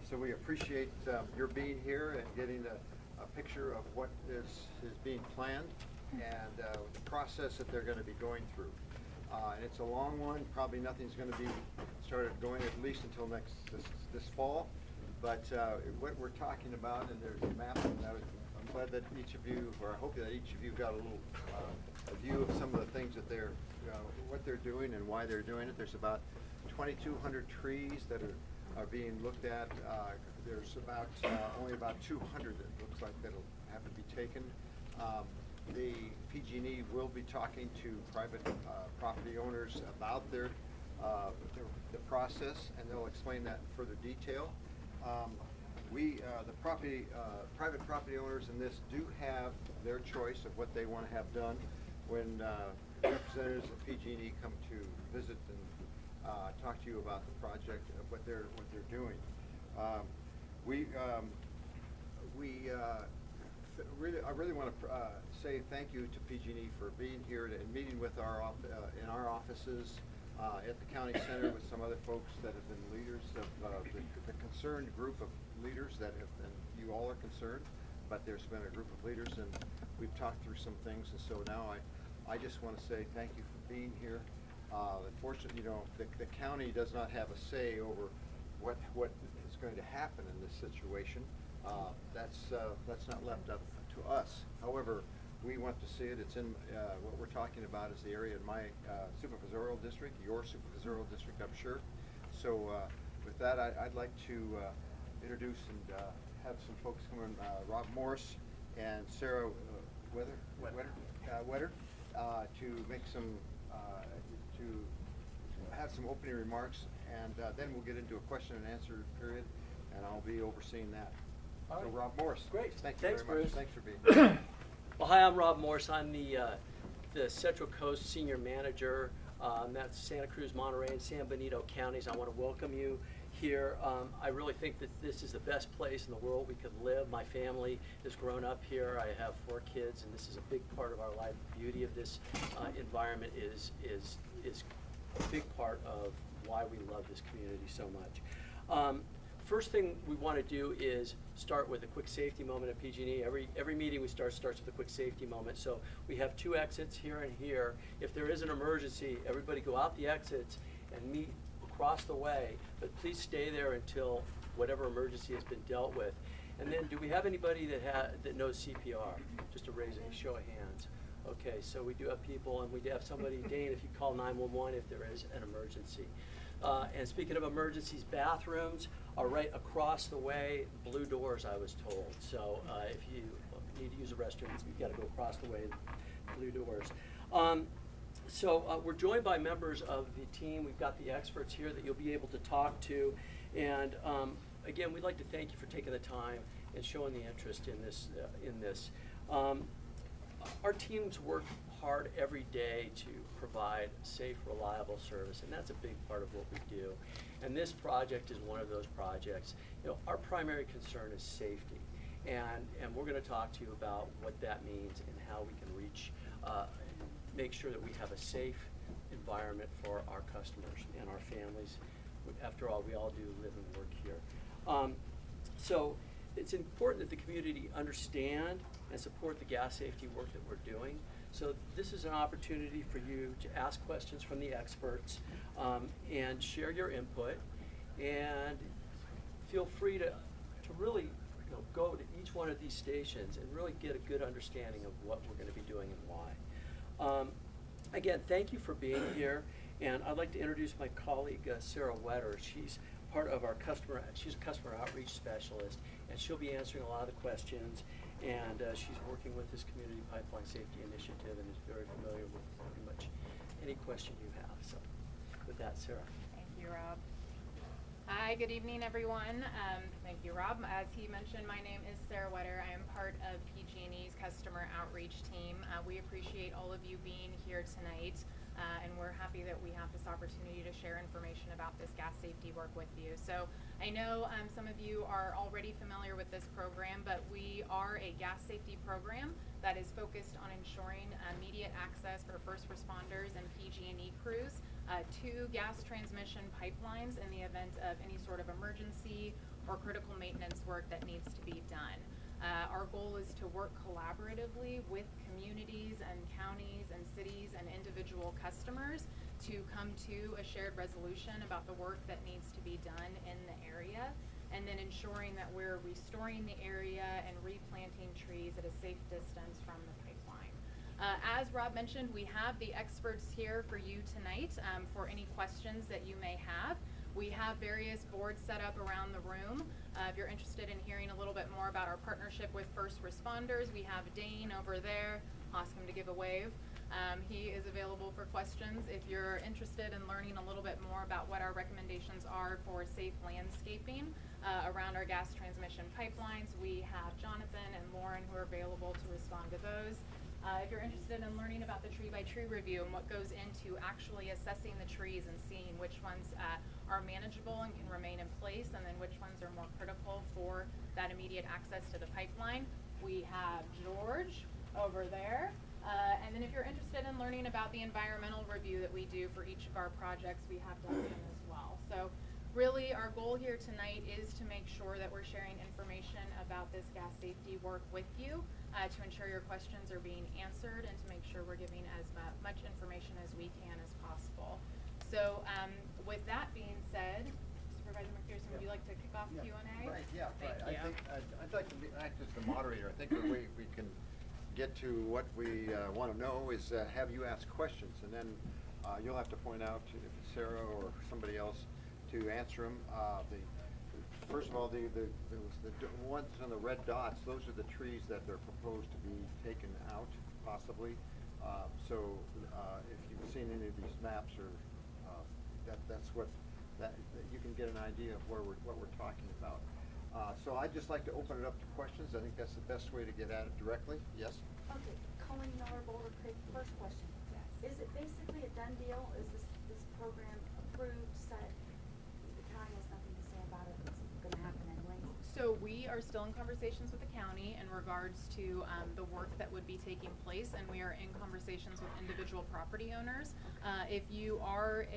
So we appreciate your being here and getting a picture of what is being planned and the process that they're going to be going through. And it's a long one. Probably nothing's going to be started going at least until this fall. But what we're talking about, and there's a map, and I'm glad that each of you, or I hope that each of you got a little a view of some of the things that they're, what they're doing and why they're doing it. There's about 2,200 trees that are being looked at. There's about only about 200 that looks like that'll have to be taken. The PG&E will be talking to private property owners about the process, and they'll explain that in further detail. The private property owners in this do have their choice of what they want to have done when representatives of PG&E come to visit and talk to you about the project of what they're doing. I really want to say thank you to PG&E for being here and meeting with in our offices at the county center with some other folks that have been leaders of the concerned group of leaders that have been. You all are concerned, but there's been a group of leaders, and we've talked through some things. And so now I just want to say thank you for being here. Unfortunately, the county does not have a say over what is going to happen in this situation. That's not left up to us. However, we want to see it. It's in what we're talking about is the area in my supervisorial district, your supervisorial district, I'm sure. So with that, I'd like to introduce and have some folks come in, Rob Morris and Sarah Wetter, to make some to have some opening remarks, and then we'll get into a question and answer period, and I'll be overseeing that. All so right. Rob Morris, great. Thank you Thanks, very much. Bruce. Thanks for being here. Well, hi, I'm Rob Morris. I'm the Central Coast Senior Manager. That's Santa Cruz, Monterey, and San Benito counties. I want to welcome you here. I really think that this is the best place in the world we could live. My family has grown up here. I have 4 kids, and this is a big part of our life. The beauty of this environment is a big part of why we love this community so much. First thing we want to do is start with a quick safety moment at PG&E. Every meeting we starts with a quick safety moment. So we have 2 exits here and here. If there is an emergency, everybody go out the exits and meet across the way, but please stay there until whatever emergency has been dealt with. And then, do we have anybody that knows CPR? Just to raise a show of hands. Okay, so we do have people, and we do have somebody, Dane, if you call 911 if there is an emergency. And speaking of emergencies, bathrooms are right across the way, blue doors, I was told. So if you need to use a restroom, you've got to go across the way, blue doors. So we're joined by members of the team. We've got the experts here that you'll be able to talk to. And again, we'd like to thank you for taking the time and showing the interest in this. Our teams work hard every day to provide safe, reliable service, and that's a big part of what we do. And this project is one of those projects. Our primary concern is safety, and we're going to talk to you about what that means and how we can make sure that we have a safe environment for our customers and our families. After all, we all do live and work here. So it's important that the community understand and support the gas safety work that we're doing. So this is an opportunity for you to ask questions from the experts and share your input, and feel free to really go to each one of these stations and really get a good understanding of what we're going to be doing and why. Again, thank you for being here, and I'd like to introduce my colleague Sarah Wetter. She's part of our she's a customer outreach specialist, and she'll be answering a lot of the questions. And she's working with this Community Pipeline Safety Initiative and is very familiar with pretty much any question you have. So with that, Sarah. Thank you, Rob. Hi, good evening, everyone. Thank you, Rob. As he mentioned, my name is Sarah Wetter. I am part of PG&E's customer outreach team. We appreciate all of you being here tonight, and we're happy that we have this opportunity to share information about this gas safety work with you. So I know some of you are already familiar with this program, but we are a gas safety program that is focused on ensuring immediate access for first responders and PG&E crews to gas transmission pipelines in the event of any sort of emergency or critical maintenance work that needs to be done. Our goal is to work collaboratively with communities and counties and cities and individual customers to come to a shared resolution about the work that needs to be done in the area, and then ensuring that we're restoring the area and replanting trees at a safe distance from the pipeline. As Rob mentioned, we have the experts here for you tonight for any questions that you may have. We have various boards set up around the room. If you're interested in hearing a little bit more about our partnership with first responders, we have Dane over there. I'll ask him to give a wave. He is available for questions. If you're interested in learning a little bit more about what our recommendations are for safe landscaping around our gas transmission pipelines, we have Jonathan and Lauren who are available to respond to those. If you're interested in learning about the tree-by-tree review and what goes into actually assessing the trees and seeing which ones are manageable and can remain in place, and then which ones are more critical for that immediate access to the pipeline, we have George over there. And then if you're interested in learning about the environmental review that we do for each of our projects, we have Dustin as well. So really our goal here tonight is to make sure that we're sharing information about this gas safety work with you to ensure your questions are being answered and to make sure we're giving as much information as we can as possible. So with that being said, Supervisor McPherson, would you like to kick off Q&A? Right, yeah, Thank right. you. I think I'd like to act as the moderator. I think the way we can get to what we want to know is have you ask questions, and then you'll have to point out to Sarah or somebody else to answer them. First of all, the ones on the red dots, those are the trees that they're proposed to be taken out, possibly. So if you've seen any of these maps, or that's what you can get an idea of what we're talking about. So I'd just like to open it up to questions. I think that's the best way to get at it directly. Yes? Okay, Colleen Miller, Boulder Creek, first question. Yes. Is it basically a done deal? Is this program approved, set? The county has nothing to say about it. It's gonna happen anyway. So we are still in conversations with the county in regards to the work that would be taking place, and we are in conversations with individual property owners. If you are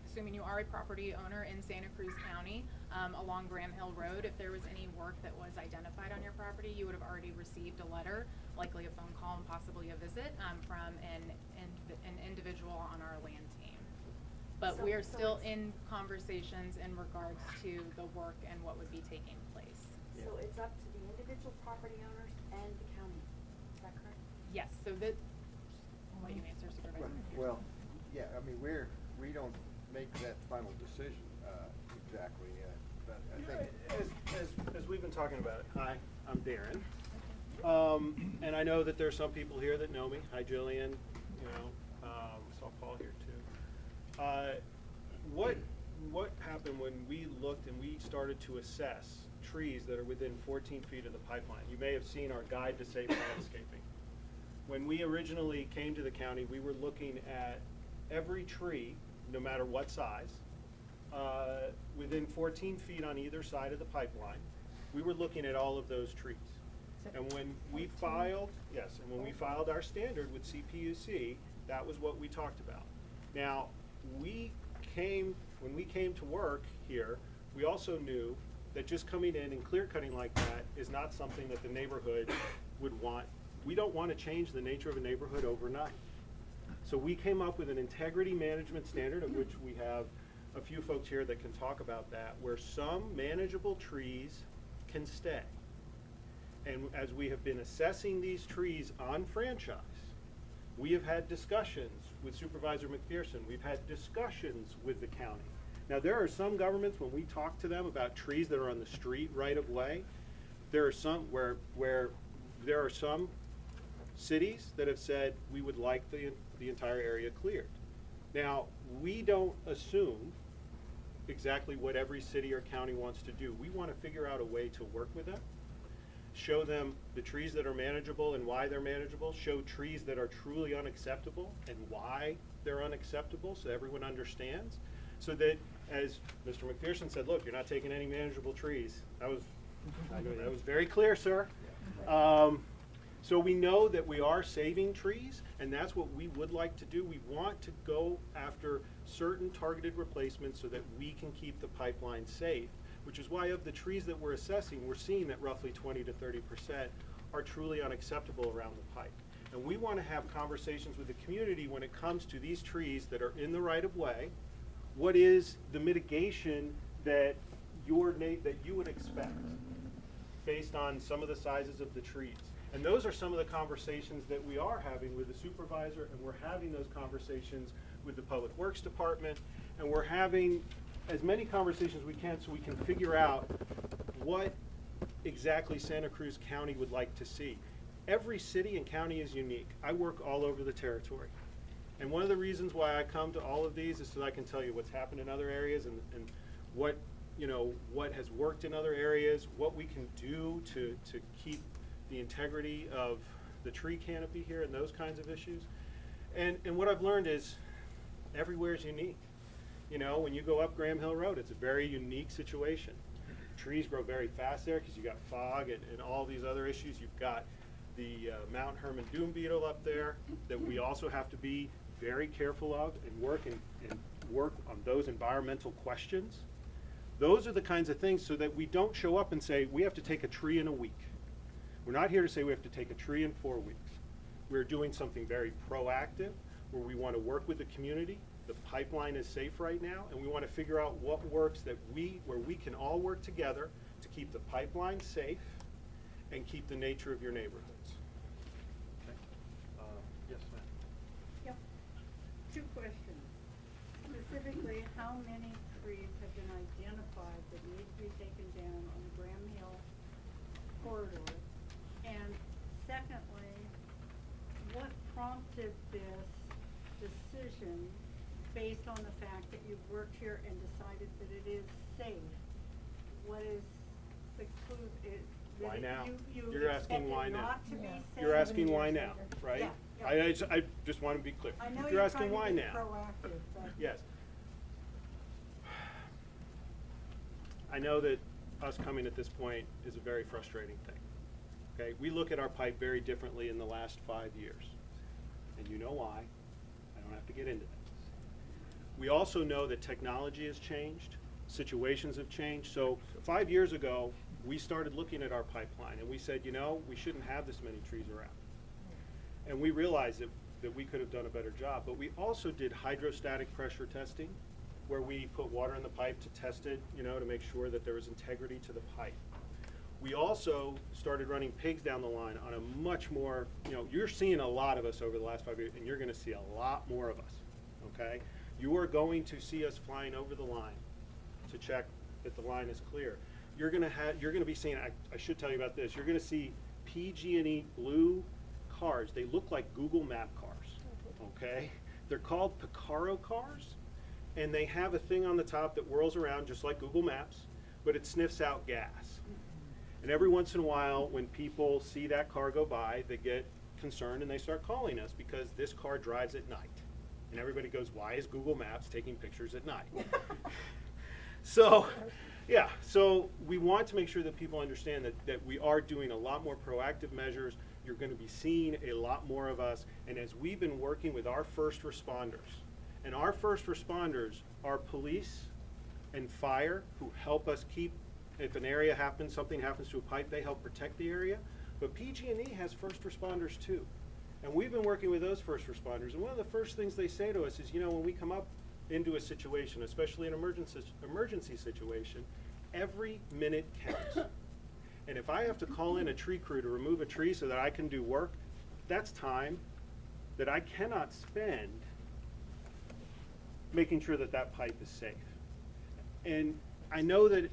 assuming you are a property owner in Santa Cruz County along Graham Hill Road, if there was any work that was identified on your property, you would have already received a letter, likely a phone call and possibly a visit from an individual on our land team. But we are still in conversations in regards to the work and what would be taking place. So it's up to the individual property owners and the county. Is that correct? Yes, so I'll let you answer, Supervisor. Well, yeah, I mean, we don't make that final decision exactly, but I think as we've been talking about it. Hi, I'm Darren. And I know that there's some people here that know me. Hi, Jillian. Saw Paul here too. What happened when we looked and we started to assess trees that are within 14 feet of the pipeline? You may have seen our guide to safe landscaping. When we originally came to the county, we were looking at every tree, no matter what size, within 14 feet on either side of the pipeline. We were looking at all of those trees. And when we filed, when we filed our standard with CPUC, that was what we talked about. Now, when we came to work here, we also knew that just coming in and clear cutting like that is not something that the neighborhood would want. We don't want to change the nature of a neighborhood overnight. So we came up with an integrity management standard, of which we have a few folks here that can talk about that, where some manageable trees can stay. And as we have been assessing these trees on franchise, we have had discussions with Supervisor McPherson. We've had discussions with the county. Now, there are some governments, when we talk to them about trees that are on the street right of way, there are some where there are some cities that have said we would like the entire area cleared. Now, we don't assume exactly what every city or county wants to do. We want to figure out a way to work with them, show them the trees that are manageable and why they're manageable, show trees that are truly unacceptable and why they're unacceptable so everyone understands, so that, as Mr. McPherson said, look, you're not taking any manageable trees. That was very clear, sir. So we know that we are saving trees, and that's what we would like to do. We want to go after certain targeted replacements so that we can keep the pipeline safe. which is why of the trees that we're assessing, we're seeing that roughly 20 to 30% are truly unacceptable around the pike. And we want to have conversations with the community when it comes to these trees that are in the right of way. What is the mitigation that you would expect based on some of the sizes of the trees? And those are some of the conversations that we are having with the supervisor, and we're having those conversations with the Public Works Department, and we're having as many conversations as we can so we can figure out what exactly Santa Cruz County would like to see. Every city and county is unique. I work all over the territory. And one of the reasons why I come to all of these is so that I can tell you what's happened in other areas and what, what has worked in other areas, what we can do to keep the integrity of the tree canopy here and those kinds of issues. And what I've learned is everywhere is unique. When you go up Graham Hill Road, it's a very unique situation. Trees grow very fast there because you got fog and all these other issues. You've got the Mount Herman dune beetle up there that we also have to be very careful of and work on those environmental questions. Those are the kinds of things so that we don't show up and say we have to take a tree in a week. We're not here to say we have to take a tree in 4 weeks. We're doing something very proactive where we want to work with the community. The pipeline is safe right now, and we want to figure out what works where we can all work together to keep the pipeline safe and keep the nature of your neighborhoods. Okay. Yes, ma'am. Yep. 2 questions. Specifically, how many trees have been identified that need to be taken down on the Graham Hill corridor? And secondly, what prompted this decision based on the fact that you've worked here and decided that it is safe? What is the clue? Why now? You You're asking why now? not to be safe? You're asking why now, right? Yeah. I just want to be clear. I know you're asking why trying to be now. proactive, but Yes. I know that us coming at this point is a very frustrating thing. Okay, we look at our pipe very differently in the last 5 years. And you know why. I don't have to get into that. We also know that technology has changed, situations have changed. So 5 years ago, we started looking at our pipeline and we said, we shouldn't have this many trees around. And we realized that we could have done a better job. But we also did hydrostatic pressure testing, where we put water in the pipe to test it, to make sure that there was integrity to the pipe. We also started running pigs down the line on a much more, you're seeing a lot of us over the last 5 years, and you're going to see a lot more of us, okay? You are going to see us flying over the line to check that the line is clear. You're going to be seeing, I should tell you about this, you're going to see PG&E blue cars. They look like Google Map cars, okay? They're called Picaro cars, and they have a thing on the top that whirls around just like Google Maps, but it sniffs out gas. And every once in a while, when people see that car go by, they get concerned and they start calling us because this car drives at night. And everybody goes, why is Google Maps taking pictures at night? So we want to make sure that people understand that we are doing a lot more proactive measures. You're going to be seeing a lot more of us. And as we've been working with our first responders, and our first responders are police and fire who help us keep, if an area happens, something happens to a pipe, they help protect the area. But PG&E has first responders too. And we've been working with those first responders. And one of the first things they say to us is, when we come up into a situation, especially an emergency situation, every minute counts. And if I have to call in a tree crew to remove a tree so that I can do work, that's time that I cannot spend making sure that that pipe is safe. And I know that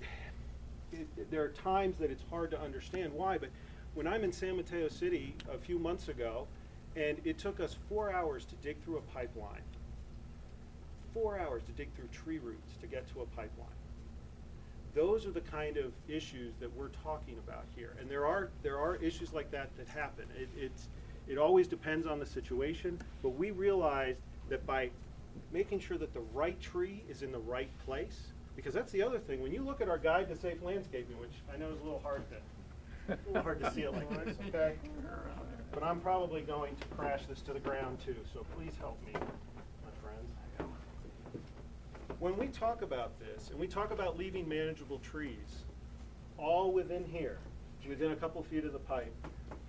there are times that it's hard to understand why, but when I'm in San Mateo City a few months ago, and it took us 4 hours to dig through a pipeline, 4 hours to dig through tree roots to get to a pipeline. Those are the kind of issues that we're talking about here. And there are issues like that happen. It always depends on the situation, but we realized that by making sure that the right tree is in the right place, because that's the other thing. When you look at our guide to safe landscaping, which I know is a little hard to see it like this, okay? But I'm probably going to crash this to the ground too, so please help me, my friends. when we talk about this, and we talk about leaving manageable trees, all within here, within a couple feet of the pipe,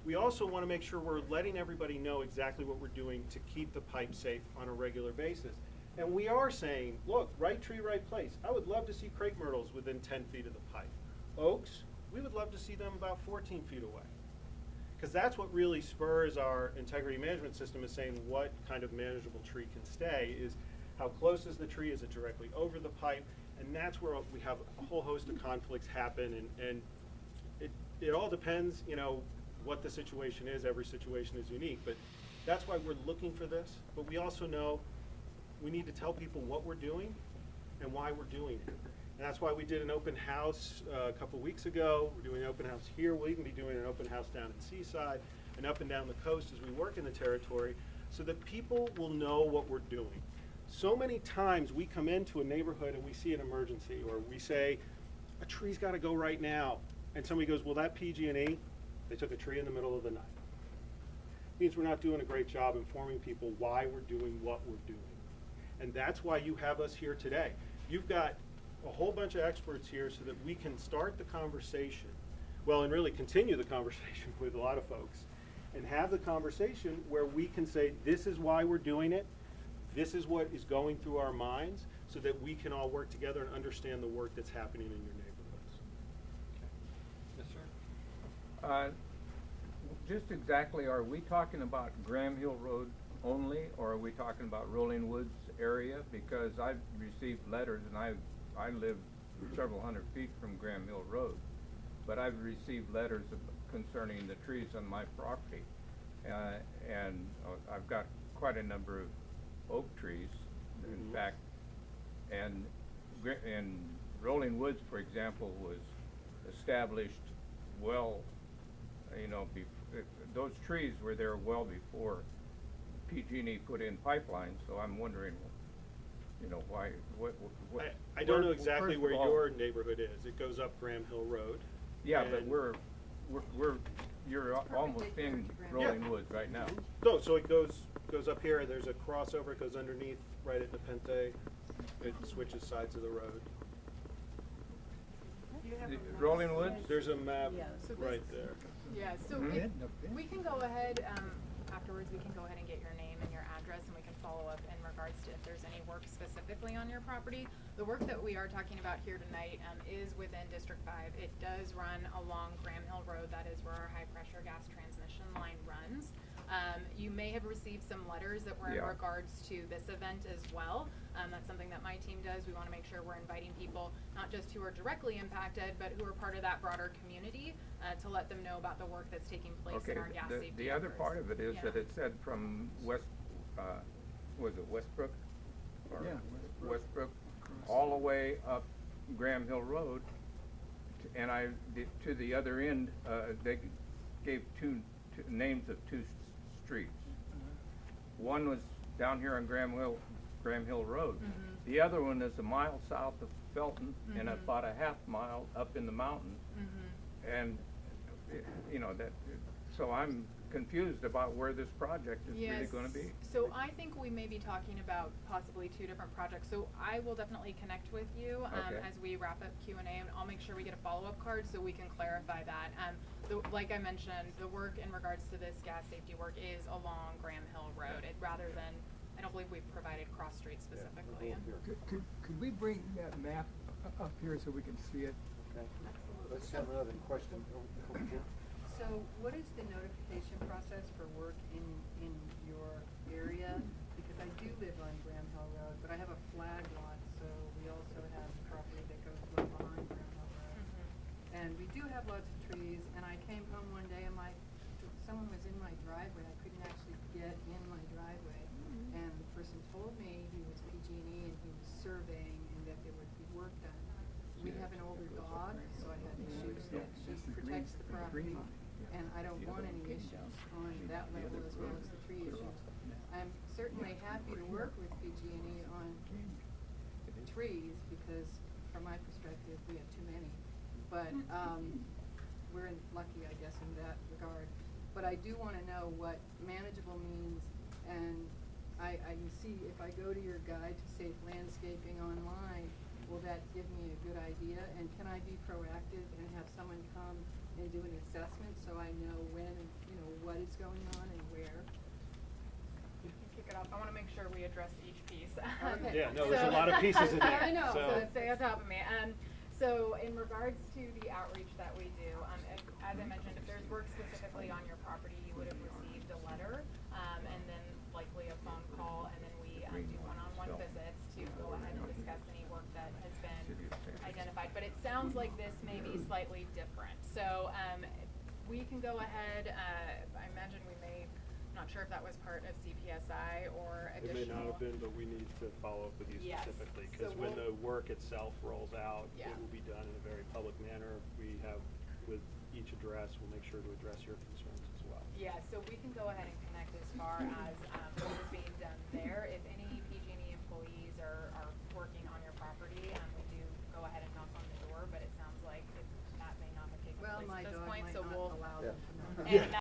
we also want to make sure we're letting everybody know exactly what we're doing to keep the pipe safe on a regular basis. And we are saying, look, right tree, right place. I would love to see crepe myrtles within 10 feet of the pipe. Oaks, we would love to see them about 14 feet away. Because that's what really spurs our integrity management system, is saying what kind of manageable tree can stay, is how close is the tree, is it directly over the pipe, and that's where we have a whole host of conflicts happen, and it all depends, you know, what the situation is. Every situation is unique, but that's why we're looking for this. But we also know we need to tell people what we're doing and why we're doing it. And that's why we did an open house a couple weeks ago. We're doing an open house here. We'll even be doing an open house down in Seaside and up and down the coast as we work in the territory, so that people will know what we're doing. So many times we come into a neighborhood and we see an emergency, or we say, a tree's got to go right now. And somebody goes, well, that PG&E, they took a tree in the middle of the night. It means we're not doing a great job informing people why we're doing what we're doing. And that's why you have us here today. You've got a whole bunch of experts here so that we can start the conversation, well, and really continue the conversation with a lot of folks, and have the conversation where we can say, this is why we're doing it, this is what is going through our minds, so that we can all work together and understand the work that's happening in your neighborhoods. Yes, sir. Just exactly, are we talking about Graham Hill Road only, or are we talking about Rolling Woods area? Because I've received letters, and I live several hundred feet from Graham Hill Road, but I've received letters concerning the trees on my property, and I've got quite a number of oak trees, in fact, and Rolling Woods, for example, was established well, you know, those trees were there well before PG&E put in pipelines, so I'm wondering, you know, why, I don't know exactly where your neighborhood is. It goes up Graham Hill Road. Yeah, but you're almost in Rolling Woods right now. No, so it goes up here, there's a crossover, it goes underneath, right at Nepenthe. It switches sides of the road. Rolling Woods? There's a map Yeah, so this- right there. Yeah, so we can go ahead, afterwards we can go ahead and get your name and your address, and we can follow up in regards to if there's any work specifically on your property. The work that we are talking about here tonight is within District 5. It does run along Graham Hill Road. That is where our high pressure gas transmission line runs. You may have received some letters that were in regards to this event as well. That's something that my team does. We want to make sure we're inviting people, not just who are directly impacted, but who are part of that broader community, to let them know about the work that's taking place in our gas safety The other efforts. part of it is that it said from was it Westbrook? Or Westbrook, all the way up Graham Hill Road, and to the other end, they gave two names of two streets. One was down here on Graham Hill Road. The other one is a mile south of Felton and about a half mile up in the mountains. And you know that, so I'm confused about where this project is really going to be. So I think we may be talking about possibly two different projects. So I will definitely connect with you as we wrap up Q&A, and I'll make sure we get a follow-up card so we can clarify that. Like I mentioned, the work in regards to this gas safety work is along Graham Hill Road. Rather than, I don't believe we've provided cross streets specifically. Could we bring that map up here so we can see it? Okay. Let's have another question. Over here. So what is the notification process for work in your area? Because I do live on Graham Hill Road, but I have a flag lot, so we also have property that goes well behind Graham Hill Road. And we do have lots of trees, and I came home one day and someone was in my driveway. I couldn't actually get in my driveway. And the person told me he was PG&E and he was surveying and that there would be work done. We have an older dog, so I had issues that she protects the property. And I don't want any issues on that level as well as the tree issues. I'm certainly happy to work with PG&E on trees because from my perspective, we have too many. But we're lucky, I guess, in that regard. But I do want to know what manageable means, and I can see if I go to your guide to safe landscaping online, will that give me a good idea? And can I be proactive and have someone come and do an assessment so I know when, you know, what is going on and where? You can kick it off. I want to make sure we address each piece. Okay. Yeah, no, there's a lot of pieces in there. I know, so. so stay on top of me. So in regards to the outreach that we do, as I mentioned, if there's work specifically on your property, you would have received a letter, and then likely a phone call, and then we do one-on-one visits to go ahead and discuss any work that has been identified. But it sounds like this may be slightly different. So we can go ahead, I imagine we may, I'm not sure if that was part of CPSI or It may additional. not have been, but we need to follow up with you Yes. specifically, So because when we'll- the work itself rolls out, Yeah. it will be done in a very public manner. We have, with each address, we'll make sure to address your concerns as well. Yeah, so we can go ahead and connect as far as what is being done there. If any PG&E employees are working on your property, we do go ahead and knock on the door, but it sounds like that may not have taken Well, place my at this dog point, might so not we'll. allow Yeah. them to know. And Yeah.